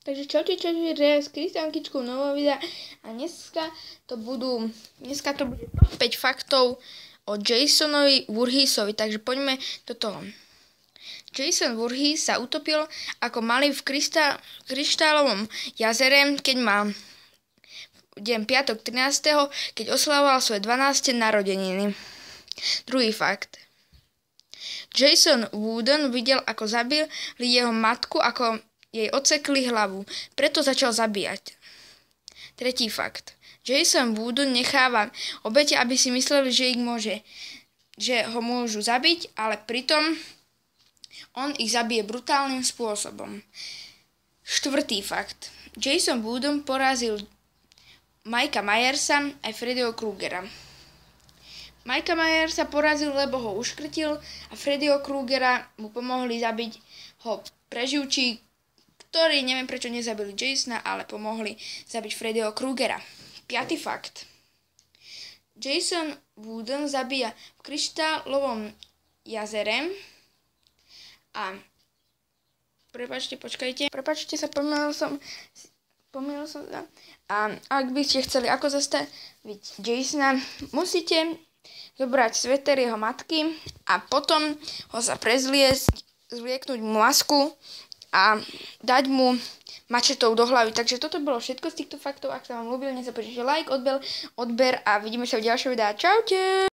Takže čaute, s Kristiankyčkou nového videa a dneska to bude top 5 faktov o Jasonovi Voorheesovi, takže poďme do toho. Jason Voorhees sa utopil ako malý v kryštálovom jazere, keď mal deň piatok 13., keď oslavoval svoje 12. narodeniny. Druhý fakt. Jason Wooden videl, ako zabili jeho matku, ako jej odsekli hlavu, preto začal zabíjať. Tretí fakt. Jason Wooden necháva obete, aby si mysleli, že ho môžu zabiť, ale pritom on ich zabije brutálnym spôsobom. Štvrtý fakt. Jason Wooden porazil Mikea Myersa aj Freddyho Krugera. Mikea Myersa porazil, lebo ho uškrtil a Freddyho Krugera mu pomohli zabiť ho preživčí, ktorí neviem prečo nezabili Jasona, ale pomohli zabiť Freddyho Krugera. Piatý fakt. Jason Wooden zabíja v kryštálovom jazere a Prepačte, pomýlil som sa. A ak by ste chceli ako zastaviť Jasona, musíte zobrať sveter jeho matky a potom ho sa prezliesť, zvlieknúť mu masku a dať mu mačetou do hlavy. Takže toto bolo všetko z týchto faktov. Ak sa vám ľúbilo, nezapomínajte like, odber a vidíme sa v ďalšom videu. Čaute!